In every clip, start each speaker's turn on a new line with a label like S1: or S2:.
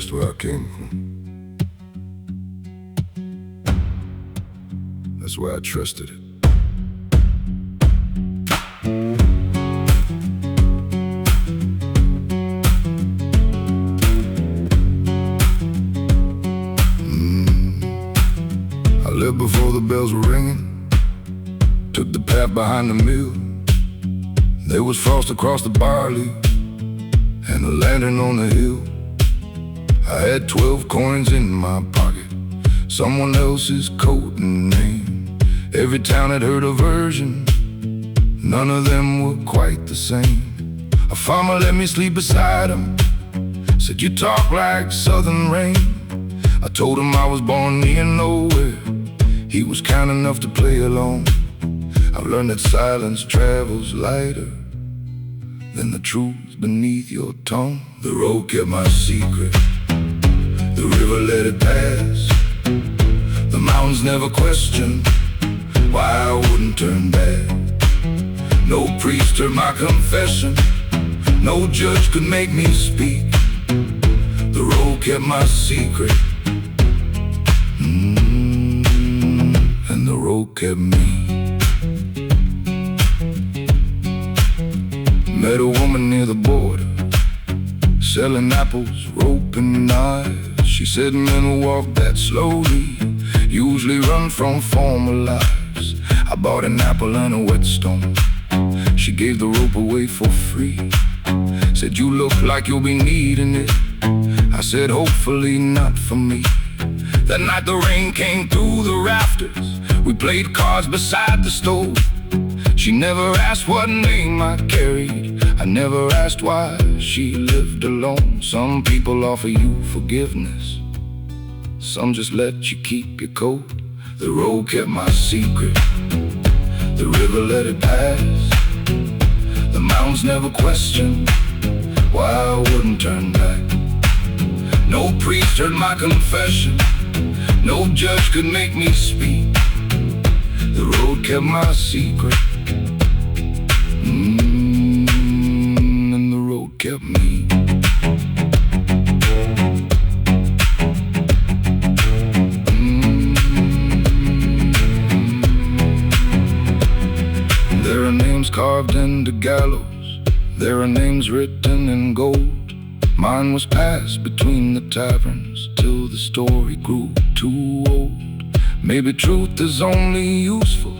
S1: just where I came from. That's where I trusted it. I lived before the bells were ringing, took the path behind the mill. There was frost across the barley and a lantern on the hill. I had 12 coins in my pocket, someone else's coat and name. Every town had heard a version, none of them were quite the same. A farmer let me sleep beside him, said you talk like southern rain. I told him I was born near nowhere, he was kind enough to play along. I've learned that silence travels lighter than the truth beneath your tongue. The road kept my secret, the river let it pass. The mountains never questioned why I wouldn't turn back. No priest heard my confession, no judge could make me speak. The road kept my secret, and the road kept me. Met a woman near the border, selling apples, rope and knives. She said men who walk that slowly usually run from former lives. I bought an apple and a whetstone, she gave the rope away for free. Said you look like you'll be needing it. I said hopefully not for me. That night the rain came through the rafters, we played cards beside the stove. She never asked what name I carried, I never asked why she lived alone. Some people offer you forgiveness, some just let you keep your coat. The road kept my secret, the river let it pass. The mountains never questioned why I wouldn't turn back. No priest heard my confession, no judge could make me speak. The road kept my secret, and the road kept me. There are names carved into gallows, there are names written in gold. Mine was passed between the taverns till the story grew too old. Maybe truth is only useful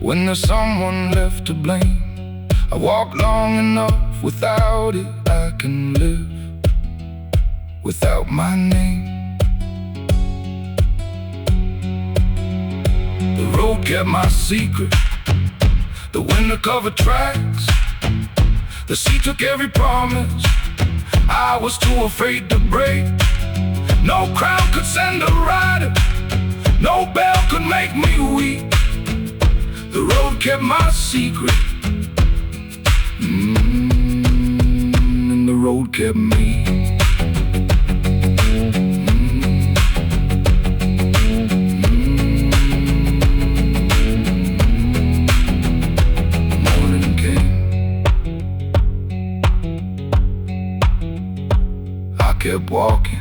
S1: when there's someone left to blame. I walked long enough without it, I can live without my name. The road kept my secret, the winter covered tracks. The sea took every promise I was too afraid to break. No crown could send a rider, no bell could make me weak. The road kept my secret, and the road kept me. Morning came, I kept walking.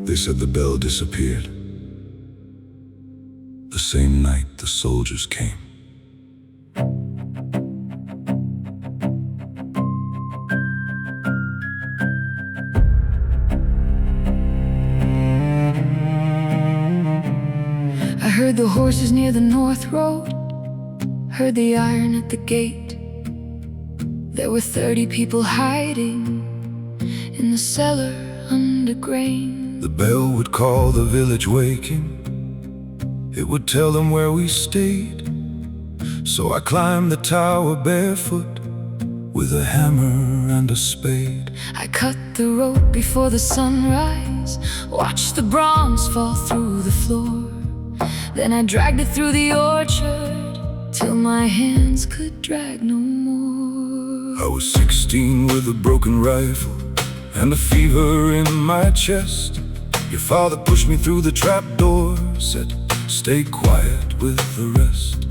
S1: They said the bell disappeared the same night the soldiers came.
S2: I heard the horses near the north road, heard the iron at the gate. There were 30 people hiding in the cellar under grain.
S1: The bell would call the village waking, it would tell them where we stayed. So I climbed the tower barefoot with a hammer and a spade.
S2: I cut the rope before the sunrise, watched the bronze fall through the floor. Then I dragged it through the orchard till my hands could drag no more.
S1: I was 16 with a broken rifle and a fever in my chest. Your father pushed me through the trapdoor, said, stay quiet with the rest.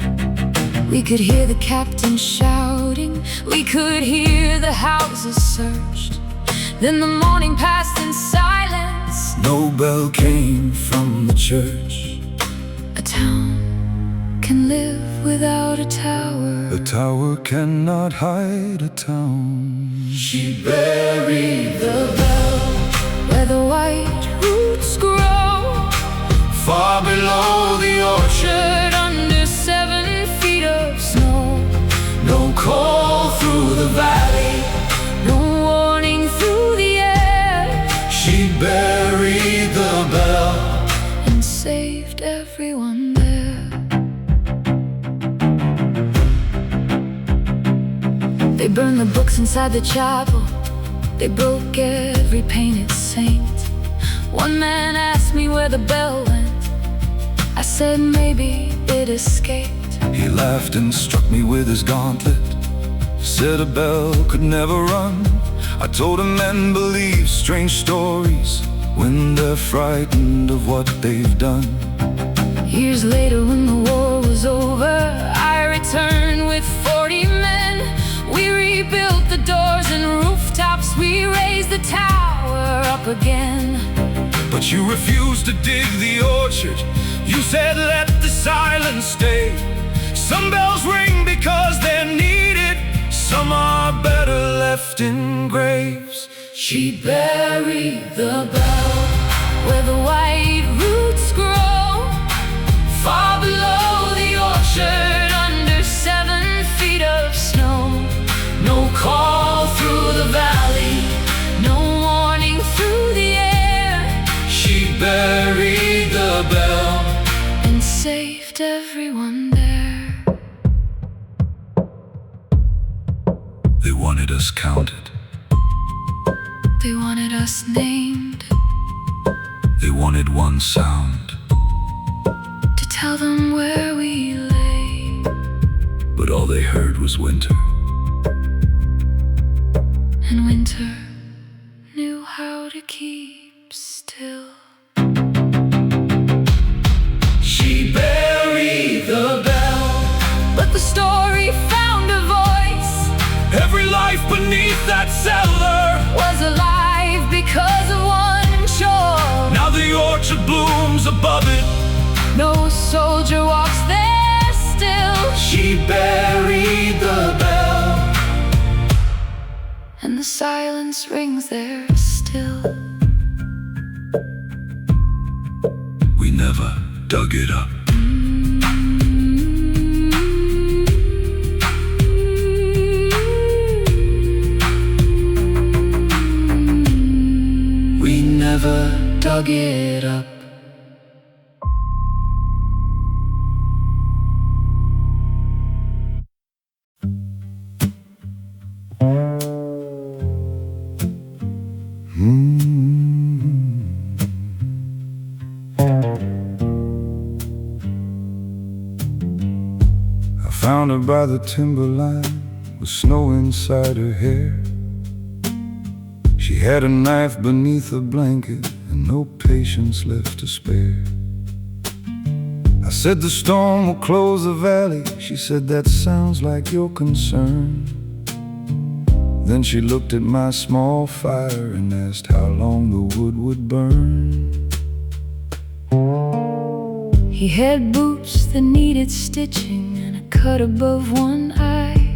S2: We could hear the captain shouting, we could hear the houses searched. Then the morning passed in silence.
S1: No bell came from the church.
S2: A town can live without a tower.
S1: A tower cannot hide a town.
S2: She buried the bell where the white roots grow,
S1: Far below the
S2: orchard under 7 feet of snow.
S1: no call through the valley.
S2: No warning through the air.
S1: She buried the bell
S2: and saved everyone there. They burned the books inside the chapel. They broke every painted saint. One man asked me where the bell went. I said maybe it escaped.
S1: He laughed and struck me with his gauntlet. Said a bell could never run. I told him men believe strange stories when they're frightened of what they've done.
S2: Years later, when the war was over, I returned with 40 men. We rebuilt the doors and rooftops. We raised the tower up again.
S1: But you refused to dig the orchard. You said let the silence stay. Some bells ring because they're needed. Some are better left in graves.
S2: She buried the bell where the white roots grow, far below the orchard under 7 feet of snow. No call through the valley, no warning through the air.
S1: She buried the bell
S2: and saved everyone there.
S1: They wanted us counted.
S2: They wanted us named.
S1: They wanted one sound
S2: to tell them where we lay.
S1: but all they heard was winter.
S2: And winter knew how to keep still.
S1: She buried the bell,
S2: But the story found a voice.
S1: every life beneath that cellar.
S2: Was alive because of one chore.
S1: Now the orchard blooms above it.
S2: No soldier walks there still.
S1: She buried the bell,
S2: And the silence rings there still.
S1: we never dug it up.
S2: We never dug it up.
S1: I found her by the timberline with snow inside her hair. She had a knife beneath a blanket and no patience left to spare. I said the storm will close the valley. She said that sounds like your concern. Then she looked at my small fire and asked how long the wood would burn.
S2: He had boots that needed stitching and a cut above one eye.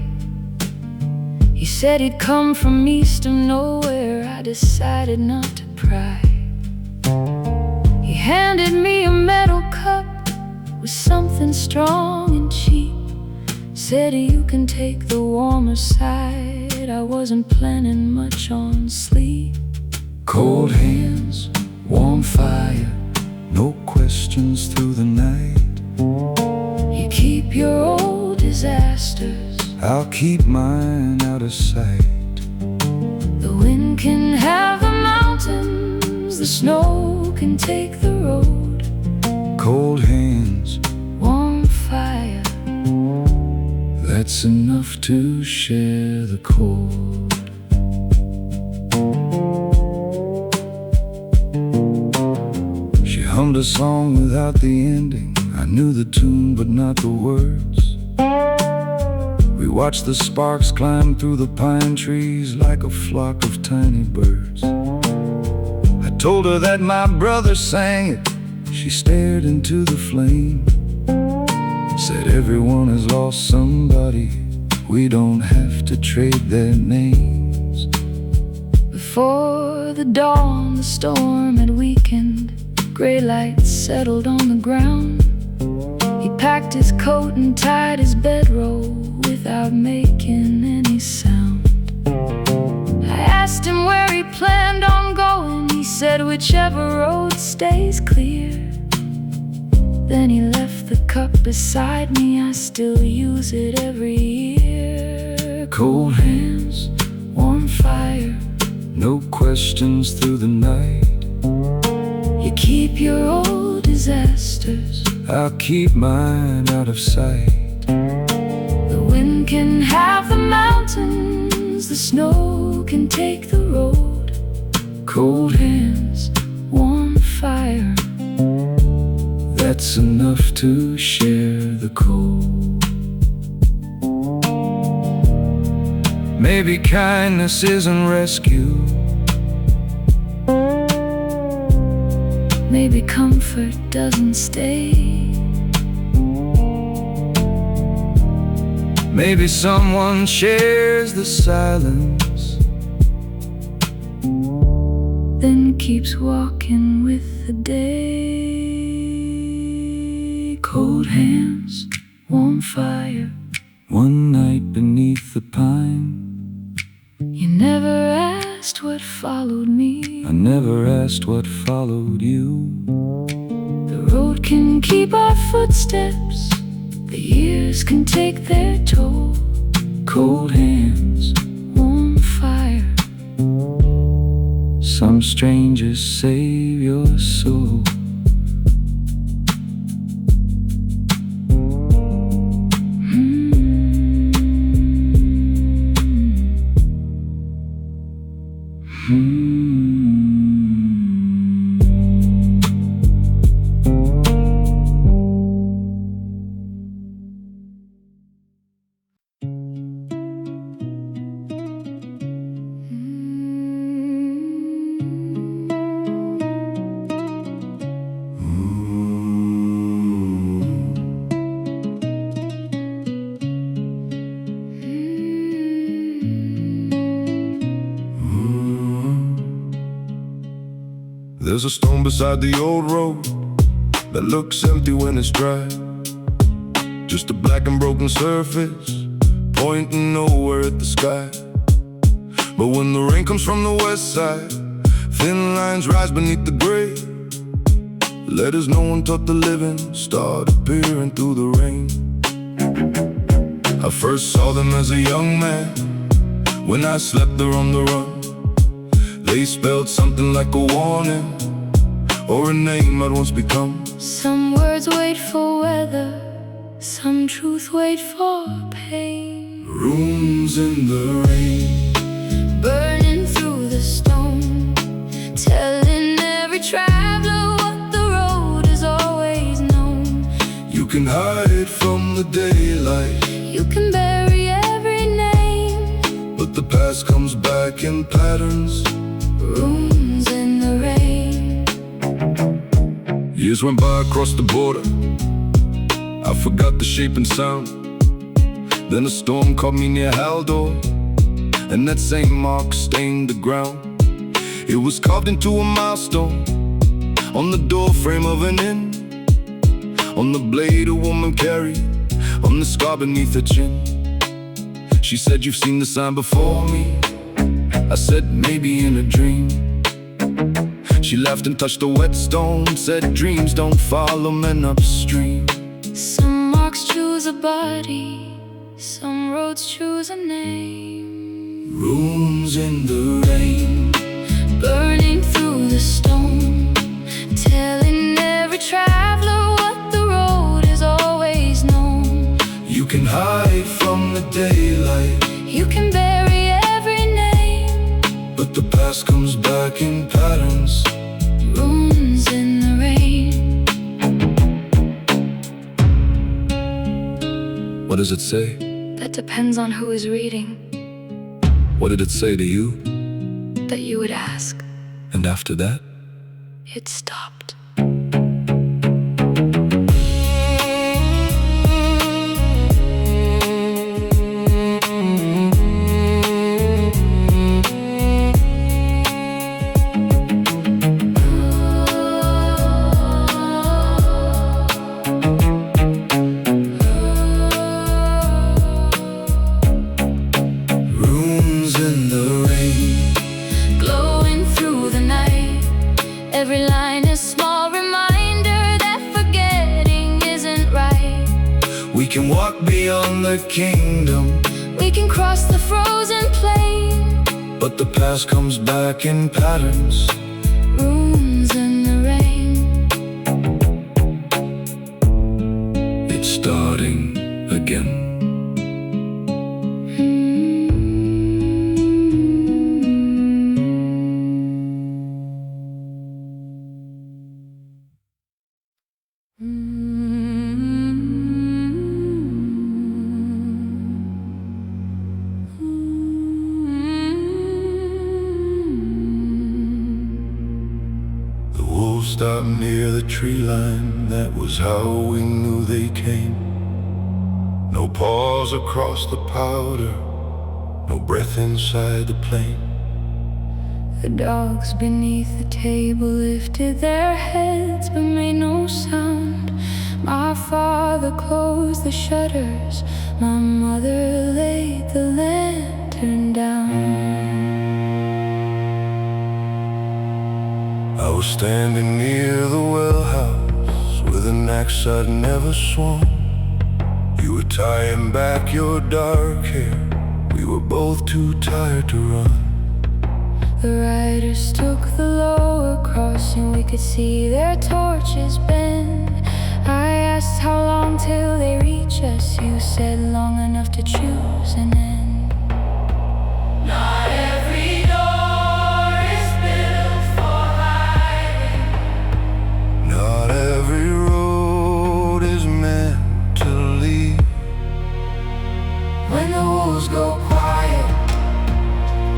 S2: He said he'd come from east of nowhere. I decided not to pry. He handed me a metal cup with something strong and cheap. Said you can take the warmer side. I wasn't planning much on sleep.
S1: Cold hands, warm fire, no questions through the night.
S2: You keep your old disasters.
S1: I'll keep mine out of sight.
S2: The wind can have the mountains, the snow can take the road.
S1: Cold hands,
S2: Warm fire,
S1: that's That's enough to share the cold. She hummed a song without the ending. I knew the tune but not the words. We watched the sparks climb through the pine trees like a flock of tiny birds. I told her that my brother sang it. She stared into the flame, said everyone has lost somebody. We don't have to trade their names.
S2: Before the dawn, the storm had weakened. Gray lights settled on the ground. He packed his coat and tied his bedroll without making any sound. I asked him where he planned on going. He said whichever road stays clear. Then he left the cup beside me. I still use it every year.
S1: Cold hands, warm fire, no questions through the night.
S2: You keep your old disasters,
S1: I'll keep mine out of sight.
S2: the wind can have the mountains, the snow can take the road.
S1: Cold hands,
S2: Warm fire,
S1: that's enough to share the cold. Maybe kindness isn't rescue.
S2: maybe comfort doesn't stay.
S1: Maybe someone shares the silence,
S2: then keeps walking with the day.
S1: cold hands,
S2: Warm fire,
S1: one night beneath the pine.
S2: you never asked what followed me.
S1: I never asked what followed you.
S2: The road can keep our footsteps, the years can take their toll.
S1: Cold hands,
S2: Warm fire,
S1: some strangers save your soul. There's a stone beside the old road that looks empty when it's dry. Just a black and broken surface pointing nowhere at the sky. But when the rain comes from the west side, thin lines rise beneath the gray. Letters no one taught the living start appearing through the rain. I first saw them as a young man when I slept there on the run. They spelled something like a warning or a name I'd once become.
S2: some words wait for weather, some truth wait for pain.
S1: Rooms in the rain,
S2: Burning through the stone, telling every traveler what the road has always known.
S1: you can hide from the daylight,
S2: You can bury every name,
S1: but the past comes back in patterns.
S2: rooms in the rain.
S1: Years went by across the border, I forgot the shape and sound. Then a storm caught me near Haldor, and that same mark stained the ground. It was carved into a milestone on the door frame of an inn, on the blade a woman carried, on the scar beneath her chin. She said, "You've seen the sign before me." I said, "Maybe in a dream." She laughed and touched the wet stone, said, "Dreams don't follow men upstream."
S2: Some marks choose a body, some roads choose a name.
S1: Rooms in the rain,
S2: Burning through the stone, telling every traveler what the road has always known.
S1: you can hide from the past comes back in patterns.
S2: Runes in the rain.
S1: What does it say?
S2: That depends on who is reading.
S1: What did it say to you?
S2: That you would ask.
S1: And after that?
S2: It stopped. Every line is a small reminder that forgetting isn't right.
S1: We can walk beyond the kingdom.
S2: We can cross the frozen plain.
S1: But the past comes back in patterns.
S2: Runes in the rain.
S1: It's starting again. Stopped near the tree line, that was how we knew they came. No pause across the powder, no breath inside the plane.
S2: The dogs beneath the table lifted their heads but made no sound. My father closed the shutters, my mother laid the lantern down.
S1: I was standing near the well house with an axe I'd never swung. You were tying back your dark hair, we were both too tired to run.
S2: The riders took the lower crossing, we could see their torches bend. I asked how long till they reach us, you said long enough to choose an end. Not every door is built for hiding.
S1: Not every road is meant to lead.
S2: When the wolves go quiet,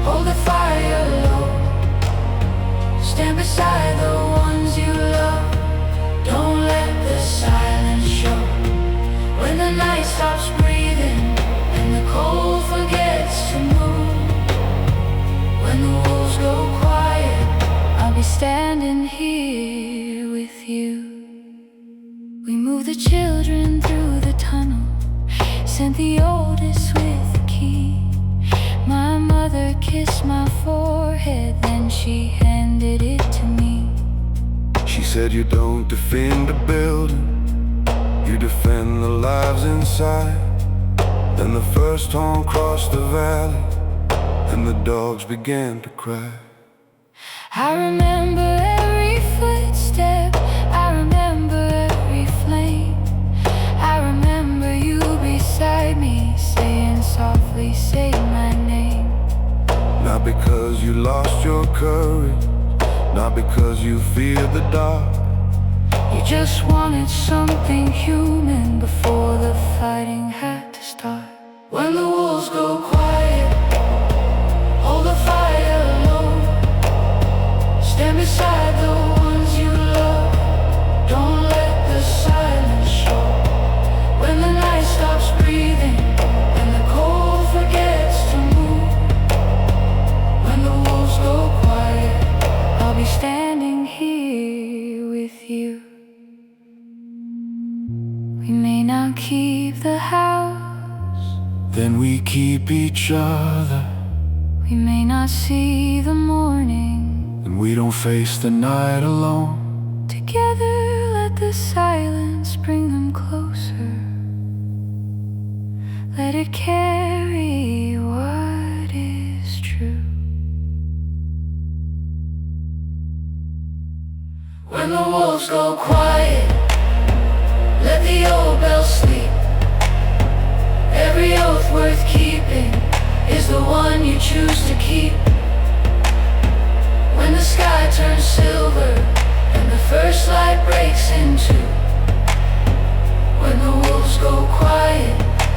S2: hold the fire low. Stand beside the ones you love. Don't let the silence show. When the night stops breathing and the cold forgets to move. When the wolves go quiet, I'll be standing here with you. We moved the children through the tunnel, sent the oldest with the key. My mother kissed my forehead, then she handed it to me.
S1: She said you don't defend a building, you defend the lives inside. Then the first horn crossed the valley, and the dogs began to cry.
S2: I remember every footstep, I remember every flame. I remember you beside me, saying softly, say my name.
S1: Not because you lost your courage, not because you feared the dark.
S2: You just wanted something human before the fighting had to start. When the wolves go quiet, hold the fire low. Stand beside the ones you love. Don't let the silence show. When the night stops breathing and the cold forgets to move. When the wolves go quiet, I'll be standing here with you. We may not keep the house,
S1: Then we keep each other,
S2: we may not see the morning.
S1: and we don't face the night alone.
S2: Together let the silence bring them closer. Let it carry what is true. When the wolves go quiet, let the old bells sleep. Every oath worth keeping is the one you choose to keep.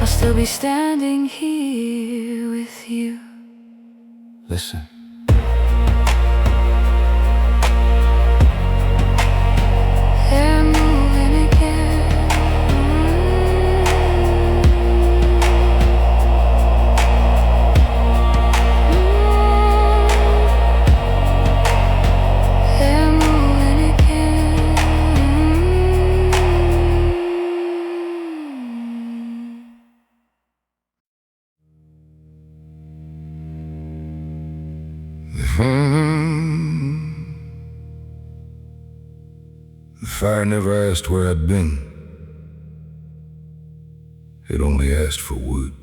S2: I'll still be standing here with you.
S1: Listen.
S2: They're moving again. They're moving again.
S1: The fire never asked where I'd been. It only asked for wood.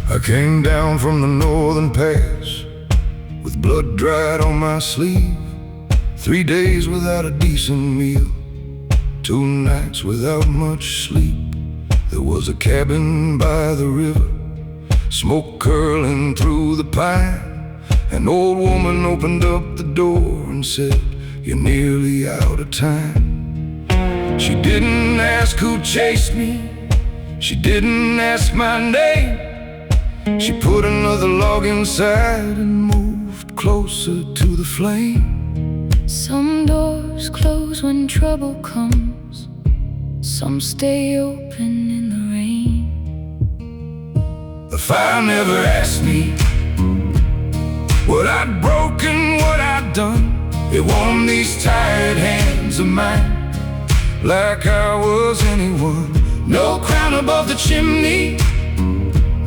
S1: I came down from the northern pass with blood dried on my sleeve. 3 days without a decent meal, 2 nights without much sleep. There was a cabin by the river, smoke curling through the pine. An old woman opened up the door and said, "You're nearly out of time." She didn't ask who chased me, she didn't ask my name. She put another log inside and moved closer to the flame.
S2: Some doors close when trouble comes, some stay open in the rain.
S1: The fire never asked me what I'd broken, what I'd done. It warmed these tired hands of mine like I was anyone. No crown above the chimney,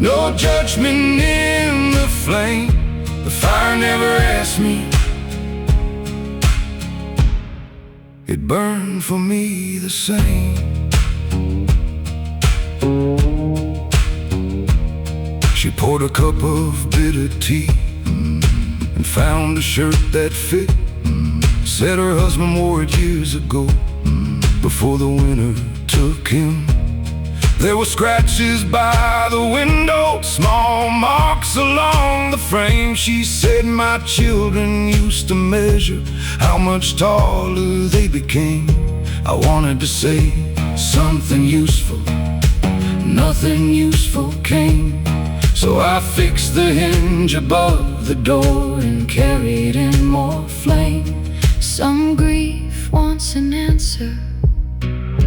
S1: no judgment in the flame. The fire never asked me. It burned for me the same. She poured a cup of bitter tea and found a shirt that fit. Said her husband wore it years ago, before the winter took him. There were scratches by the window, small marks along the frame. She said my children used to measure how much taller they became. I wanted to say something useful, nothing useful came. So I fixed the hinge above the door and carried in more flame.
S2: Some grief wants an answer,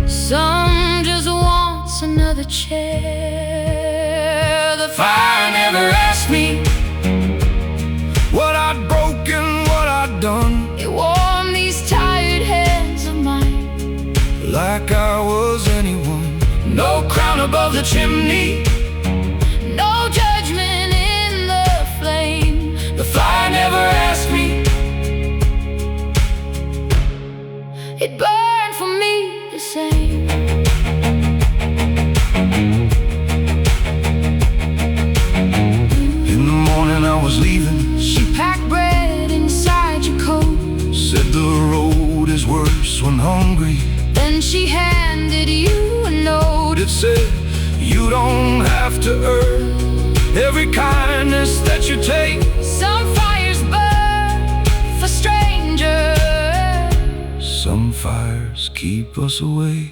S2: some just wants another chair. The
S1: fire never asked me what I'd broken, what I'd done.
S2: It warmed these tired hands of mine
S1: like I was anyone. No crown above the chimney,
S2: no judgment in the flame.
S1: The fire never asked me.
S2: It burned for me the same.
S1: In the morning I was leaving,
S2: she packed bread inside your coat.
S1: said the road is worse when hungry.
S2: Then she handed you a note.
S1: It said, you don't have to earn every kindness that you take.
S2: Some fires burn for strangers,
S1: some fires keep us away.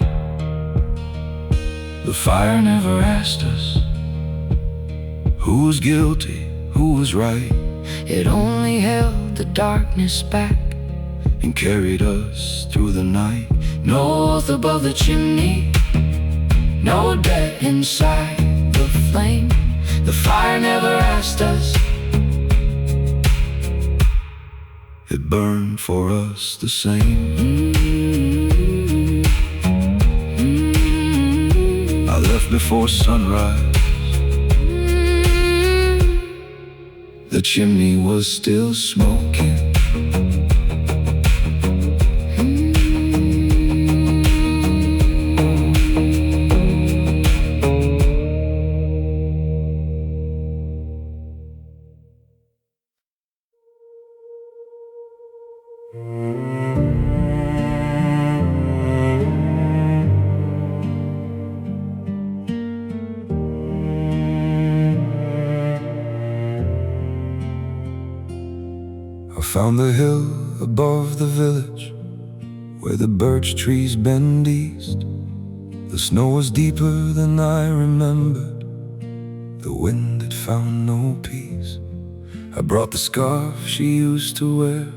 S1: The fire never asked us who was guilty, who was right.
S2: it only held the darkness back
S1: and carried us through the night.
S2: No oath above the chimney, no debt inside the flame. The fire never asked us.
S1: It burned for us the same. I left before sunrise. The chimney was still smoking. found the hill above the village, where the birch trees bend east. The snow was deeper than I remembered. The wind had found no peace. I brought the scarf she used to wear,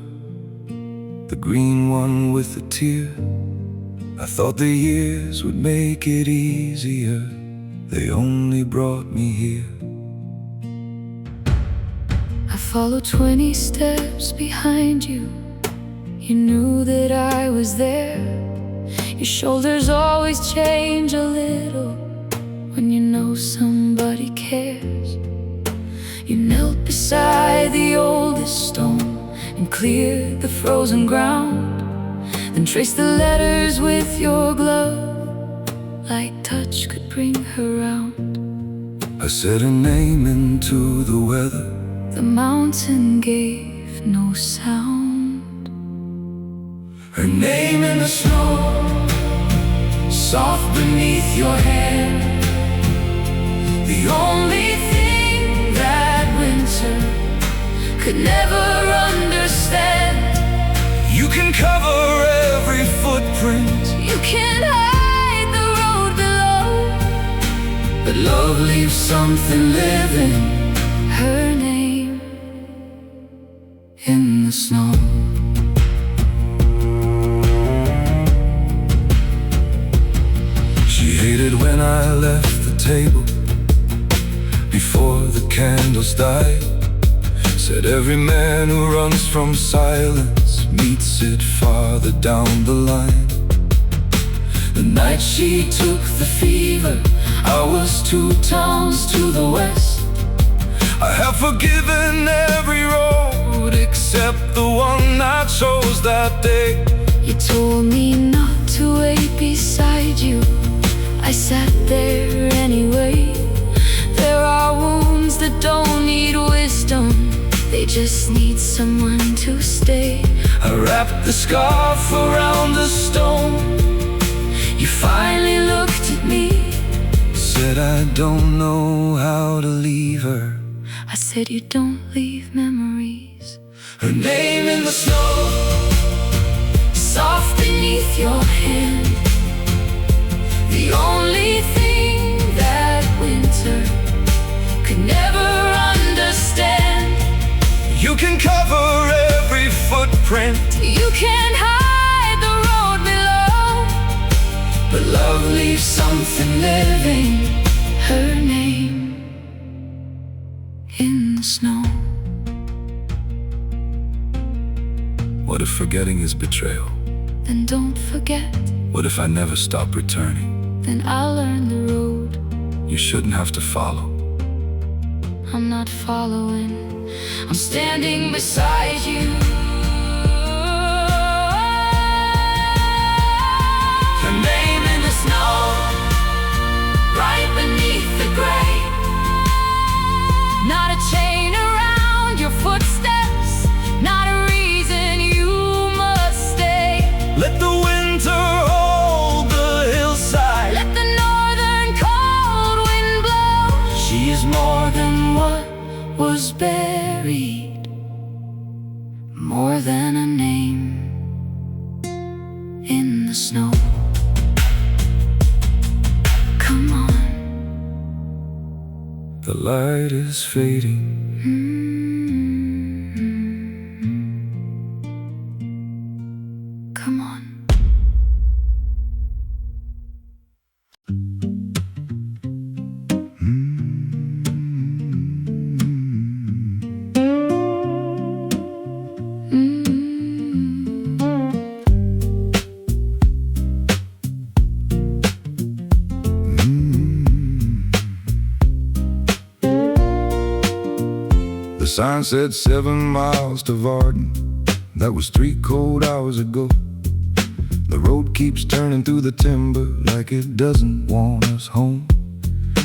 S1: the green one with the tear. I thought the years would make it easier. They only brought me here.
S2: I followed 20 steps behind you. You knew that I was there. Your shoulders always change a little when you know somebody cares. You knelt beside the oldest stone and cleared the frozen ground, then traced the letters with your glove. Light touch could bring her round.
S1: I said her name into the weather.
S2: The mountain gave no sound.
S1: Her name in the snow,
S2: soft beneath your hand. The only thing that winter could never understand.
S1: You can cover every footprint,
S2: you can hide the road below,
S1: but love leaves something living.
S2: Her name
S1: in the snow. She hated when I left the table before the candles died. Said every man who runs from silence meets it farther down the line. The night she took the fever, I was 2 towns to the west. I have forgiven every road except the one I chose that day.
S2: You told me not to wait beside you. I sat there anyway. There are wounds that don't need wisdom, they just need someone to stay.
S1: I wrapped the scarf around the stone.
S2: You finally looked at me,
S1: said I don't know how to leave her.
S2: I said you don't leave memories.
S1: Her name in the snow,
S2: soft beneath your hand. The only thing that winter could never understand.
S1: You can cover every footprint,
S2: you can hide the road below,
S1: but love leaves something living.
S2: Her name in the snow.
S1: What if forgetting is betrayal?
S2: Then don't forget.
S1: What if I never stop returning?
S2: Then I'll learn the road.
S1: You shouldn't have to follow.
S2: I'm not following, I'm standing beside you.
S1: Her name in the snow,
S2: right beneath the gray. Not a chain around your footsteps, not a reason you must stay.
S1: let the winter hold the hillside.
S2: Let the northern cold wind blow.
S1: She is more than what
S2: Was buried, more than a name in the snow. Come on.
S1: the light is fading.
S2: Come on.
S1: The sign said 7 miles to Varden. That was 3 cold hours ago. The road keeps turning through the timber like it doesn't want us home.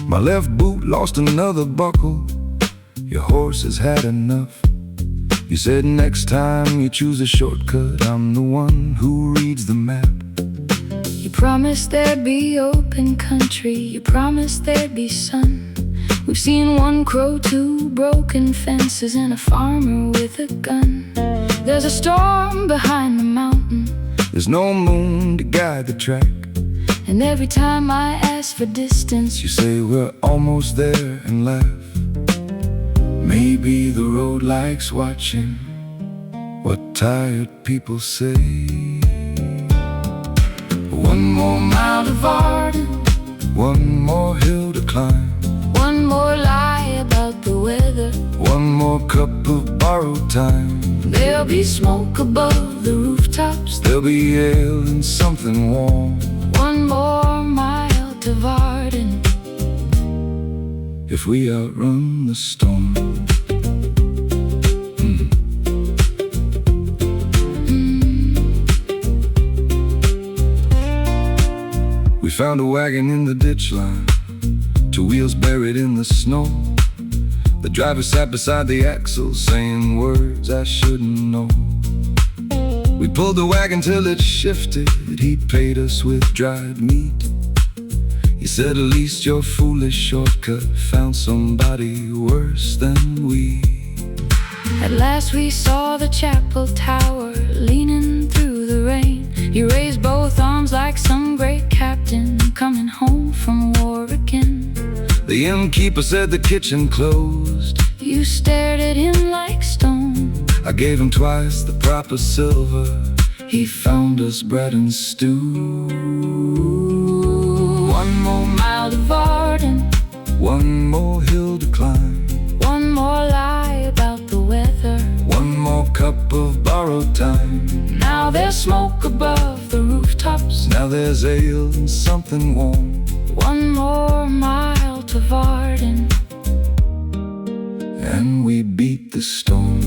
S1: My left boot lost another buckle. Your horse has had enough. You said next time you choose a shortcut, I'm the one who reads the map.
S2: You promised there'd be open country, you promised there'd be sun. We've seen 1 crow, 2 broken fences, and a farmer with a gun. There's a storm behind the mountain,
S1: there's no moon to guide the track.
S2: and every time I ask for distance,
S1: You say we're almost there and laugh. Maybe the road likes watching what tired people say. One more mile to Varden, one more hill to climb,
S2: one more lie about the weather.
S1: one more cup of borrowed time.
S2: There'll be smoke above the rooftops,
S1: There'll be ale and something warm.
S2: one more mile to Varden.
S1: If we outrun the storm. We found a wagon in the ditch line, two wheels buried in the snow. The driver sat beside the axle, saying words I shouldn't know. We pulled the wagon till it shifted. He paid us with dried meat. He said, at least your foolish shortcut found somebody worse than we.
S2: At last we saw the chapel tower leaning through the rain. You raised both arms like some great captain coming home from war again.
S1: The innkeeper said the kitchen closed.
S2: You stared at him like stone.
S1: I gave him twice the proper silver. He found us bread and stew.
S2: One more mile to Varden,
S1: One more hill to climb,
S2: one more lie about the weather.
S1: one more cup of borrowed time.
S2: Now there's smoke above the rooftops,
S1: Now there's ale and something warm.
S2: one more mile to Varden.
S1: And we beat the storm.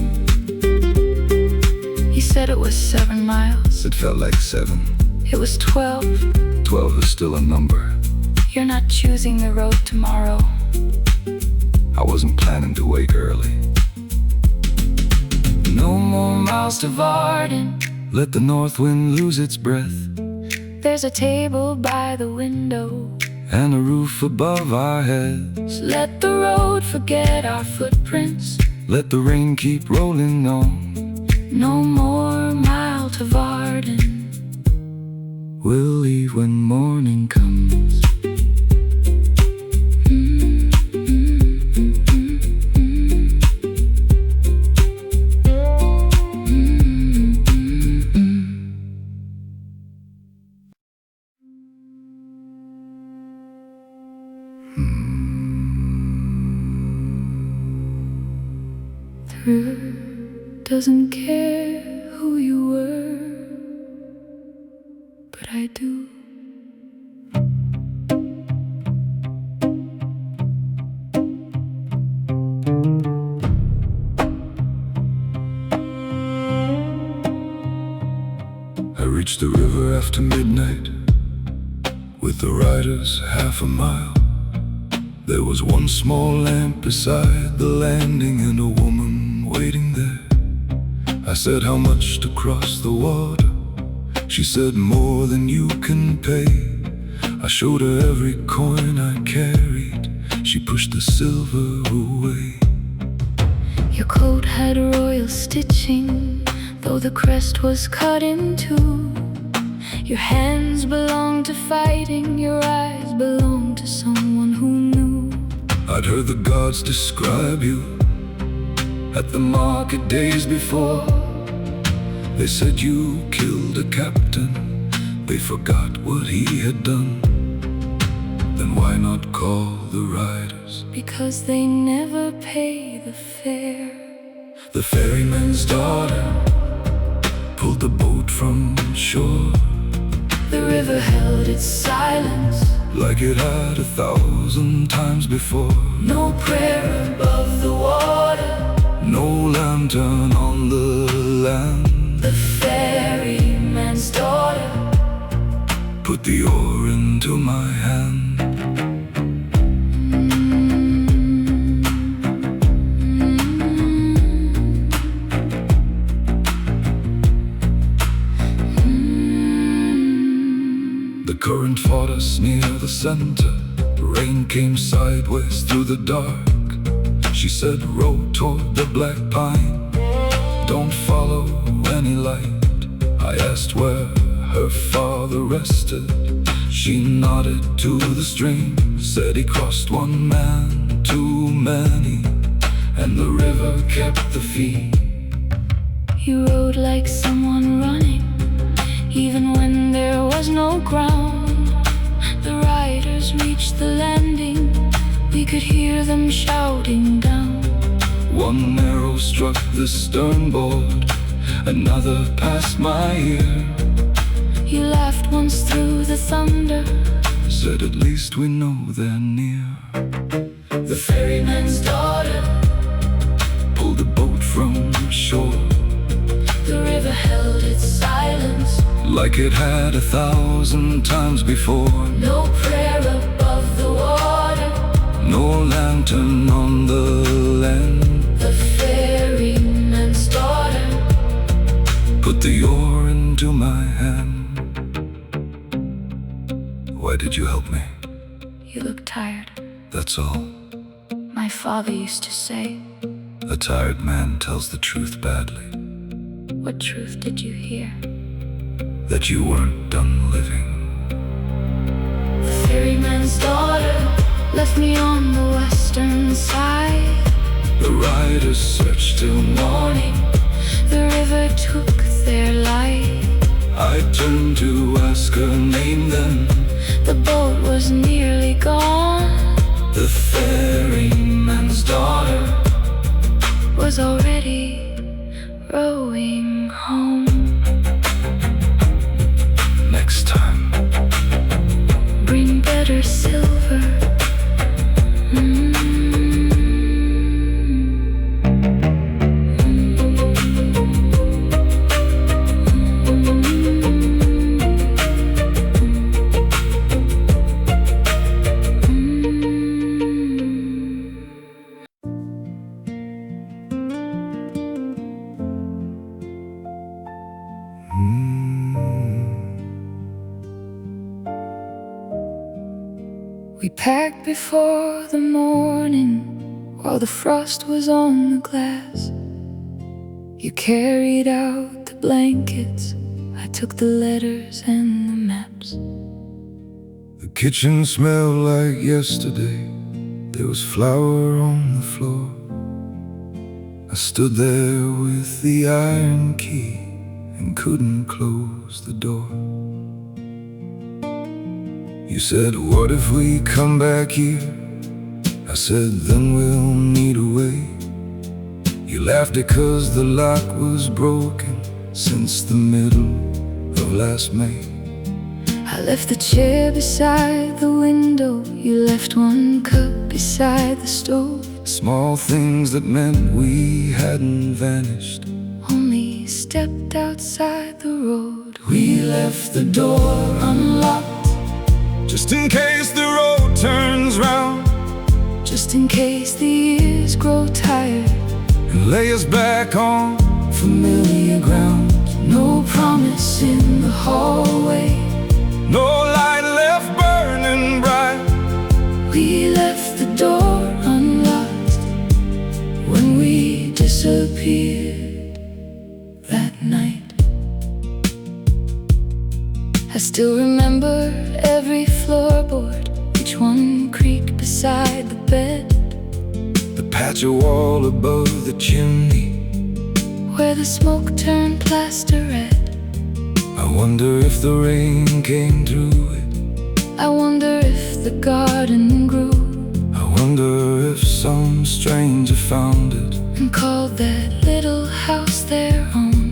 S2: He said it was 7 miles.
S1: It felt like 7.
S2: It was 12.
S1: 12 is still a number.
S2: You're not choosing the road tomorrow.
S1: I wasn't planning to wake early.
S2: No more miles to Varden.
S1: Let the north wind lose its breath,
S2: There's a table by the window.
S1: and a roof above our heads.
S2: Let the road forget our footprints.
S1: Let the rain keep rolling on.
S2: No more mile to Varden.
S1: We'll leave when morning comes.
S2: Doesn't care who you were, but I do.
S1: I reached the river after midnight, with the riders half a mile. There was one small lamp beside the landing and a woman waiting there. I said, how much to cross the water? She said, more than you can pay. I showed her every coin I carried. She pushed the silver away.
S2: Your coat had royal stitching, though the crest was cut in two. Your hands belonged to fighting, your eyes belonged to someone who knew.
S1: I'd heard the gods describe you at the market days before. They said you killed a captain, they forgot what he had done. Then why not call the riders?
S2: Because they never pay the fare.
S1: The ferryman's daughter pulled the boat from shore,
S2: The river held its silence,
S1: like it had 1,000 times before.
S2: no prayer above the water.
S1: No lantern on the land.
S2: The ferryman's daughter
S1: Put the oar into my hand. The current fought us near the center. Rain came sideways through the dark. She said, row toward the black pine. don't follow any light. I asked where her father rested. She nodded to the stream, said he crossed one man too many, and the river kept the fee.
S2: He rode like someone running, even when there was no ground. The riders reached the landing, we could hear them shouting down.
S1: One arrow struck the sternboard, another passed my ear.
S2: He laughed once through the thunder,
S1: said at least we know they're near.
S2: The ferryman's daughter
S1: pulled the boat from shore.
S2: The river held its silence,
S1: like it had 1,000 times before.
S2: no prayer above the water,
S1: no lantern on the land.
S2: The ferryman's daughter
S1: put the oar into my hand. Why did you help me?
S2: You look tired.
S1: That's all.
S2: My father used to say,
S1: a tired man tells the truth badly.
S2: what truth did you hear?
S1: That you weren't done living.
S2: The ferryman's daughter left me on the western side.
S1: The riders searched till morning.
S2: The river took their light.
S1: I turned to ask her name then.
S2: The boat was nearly gone.
S1: The ferryman's daughter
S2: was already rowing home.
S1: Next time,
S2: bring better silver. We packed before the morning, while the frost was on the glass. You carried out the blankets, I took the letters and the maps.
S1: the kitchen smelled like yesterday. There was flour on the floor. I stood there with the iron key and couldn't close the door. You said, what if we come back here? I said, then we'll need a way. You laughed because the lock was broken since the middle of last May.
S2: I left the chair beside the window. You left one cup beside the stove.
S1: Small things that meant we hadn't vanished,
S2: Only stepped outside the road.
S1: we left the door
S2: Unlocked,
S1: just in case the road turns round
S2: just in case the years grow tired.
S1: and lay us back on
S2: Familiar ground, no promise in the hallway.
S1: no light left burning bright.
S2: We left the door unlocked when we disappeared that night. I still remember every floorboard, each one creaked beside the bed.
S1: The patch of wall above the chimney,
S2: where the smoke turned plaster red.
S1: I wonder if the rain came through it.
S2: I wonder if the garden grew
S1: I wonder if some stranger found it
S2: and called that little house their own.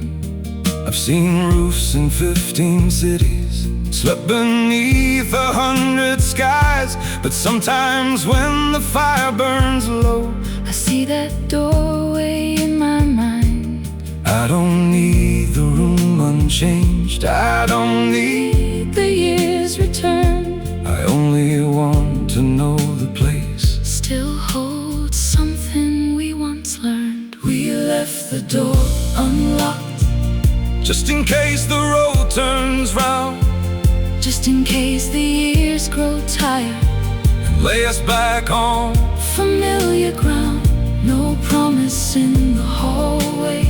S1: I've seen roofs in 15 cities, slept beneath 100 skies, but sometimes when the fire burns low,
S2: I see that doorway in my mind.
S1: I don't need the room unchanged. I don't need
S2: The years returned
S1: I only want to know the place
S2: still holds something we once learned. We left the door unlocked,
S1: just in case the road turns round
S2: just in case the years grow tired.
S1: and lay us back on
S2: Familiar ground, no promise in the hallway.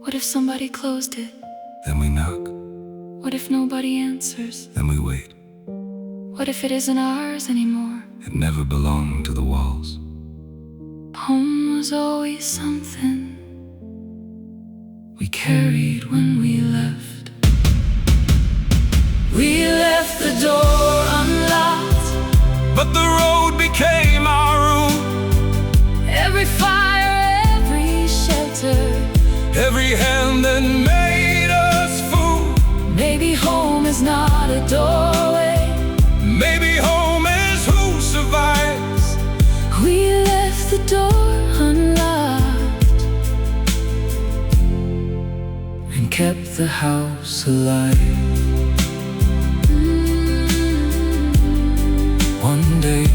S2: What if somebody closed it?
S1: Then we knock.
S2: What if nobody answers?
S1: Then we wait.
S2: What if it isn't ours anymore?
S1: It never belonged to the walls.
S2: Home was always something we carried when we left. We left the door unlocked,
S1: But the road became our room.
S2: every fire, every shelter.
S1: Every hand that made us fool.
S2: Maybe home is not a doorway.
S1: Maybe home is who survives.
S2: We left the door unlocked and kept the house alive. One day